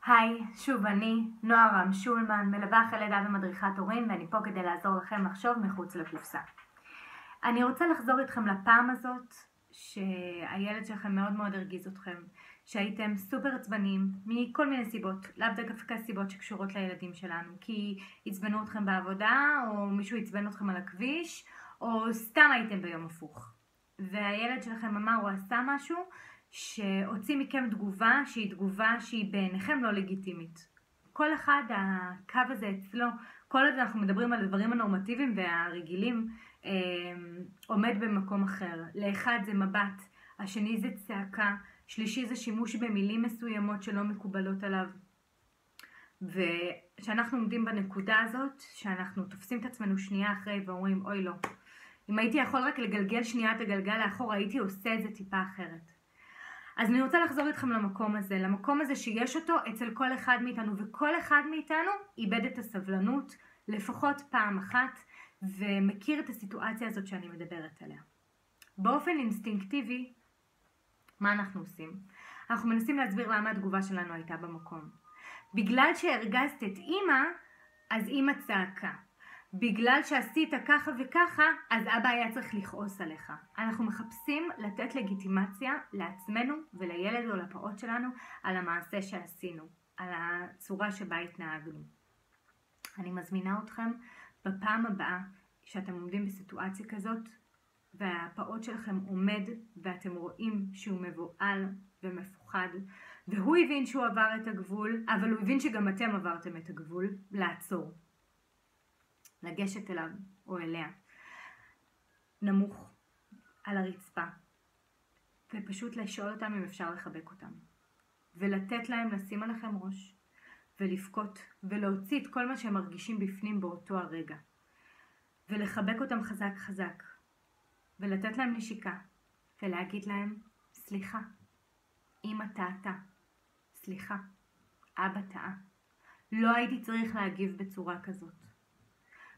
היי, שוב אני, נועה רם שולמן, מלווה אחרי לידה ומדריכת הורים, ואני פה כדי לעזור לכם לחשוב מחוץ לקופסה. אני רוצה לחזור איתכם לפעם הזאת שהילד שלכם מאוד מאוד הרגיז אתכם, שהייתם סופר עצבנים מכל מיני סיבות, לאו דווקא סיבות שקשורות לילדים שלנו, כי עצבנו אתכם בעבודה, או מישהו עצבן אתכם על הכביש, או סתם הייתם ביום הפוך. והילד שלכם אמר או עשה משהו שהוציא מכם תגובה שהיא בעיניכם לא לגיטימית. כל אחד, הקו הזה אצלו, כל עוד אנחנו מדברים על הדברים הנורמטיביים והרגילים, עומד במקום אחר. לאחד זה מבט, השני זה צעקה, שלישי זה שימוש במילים מסוימות שלא מקובלות עליו. ושאנחנו עומדים בנקודה הזאת, שאנחנו תופסים את עצמנו שנייה אחרי ואומרים, אוי לא, אם הייתי יכול רק לגלגל שנייה את הגלגל לאחור, הייתי עושה את זה טיפה אחרת. אז אני רוצה לחזור איתכם למקום הזה שיש אותו אצל כל אחד מאיתנו, וכל אחד מאיתנו איבד את הסבלנות לפחות פעם אחת, ומכיר את הסיטואציה הזאת שאני מדברת עליה. באופן אינסטינקטיבי, מה אנחנו עושים? אנחנו מנסים להסביר למה התגובה שלנו הייתה במקום. בגלל שהרגזת את אמא, אז אמא צעקה. בגלל שעשית ככה וככה, אז אבא היה צריך לכעוס עליך. אנחנו מחפשים לתת לגיטימציה לעצמנו ולילד או לפעוט שלנו על המעשה שעשינו, על הצורה שבה התנהגנו. אני מזמינה אתכם בפעם הבאה שאתם עומדים בסיטואציה כזאת, והפעוט שלכם עומד ואתם רואים שהוא מבועל ומפוחד, והוא הבין שהוא עבר את הגבול, אבל הוא הבין שגם אתם עברתם את הגבול, לעצור. לגשת אליו או אליה, נמוך על הרצפה, ופשוט לשאול אותם אם אפשר לחבק אותם, ולתת להם לשים עליכם ראש, ולבכות, ולהוציא את כל מה שהם מרגישים בפנים באותו הרגע, ולחבק אותם חזק חזק, ולתת להם נשיקה, ולהגיד להם, סליחה, אמא טעתה, סליחה, אבא טעה, לא הייתי צריך להגיב בצורה כזאת.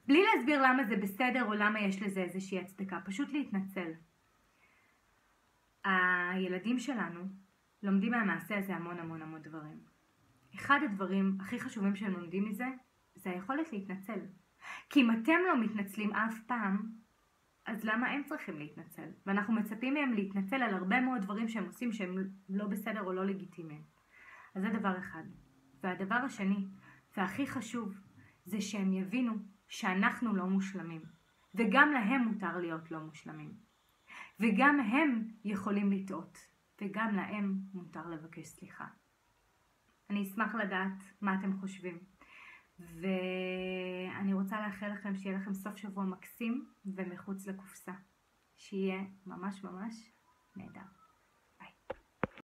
בלי להסביר למה זה בסדר או למה יש לזה איזושהי הצדקה, פשוט להתנצל. הילדים שלנו לומדים מהמעשה הזה המון דברים. אחד הדברים הכי חשובים שהם לומדים מזה, זה היכולת להתנצל. כי אם אתם לא מתנצלים אף פעם, אז למה הם צריכים להתנצל? ואנחנו מצפים מהם להתנצל על הרבה מאוד דברים שהם עושים שהם לא בסדר או לא לגיטימיים. אז זה דבר אחד. והדבר השני, והכי חשוב, זה שהם יבינו שאנחנו לא מושלמים, וגם להם מותר להיות לא מושלמים, וגם הם יכולים לטעות, וגם להם מותר לבקש סליחה. אני אשמח לדעת מה אתם חושבים, ואני רוצה לאחל לכם שיהיה לכם סוף שבוע מקסים ומחוץ לקופסה, שיהיה ממש נהדר.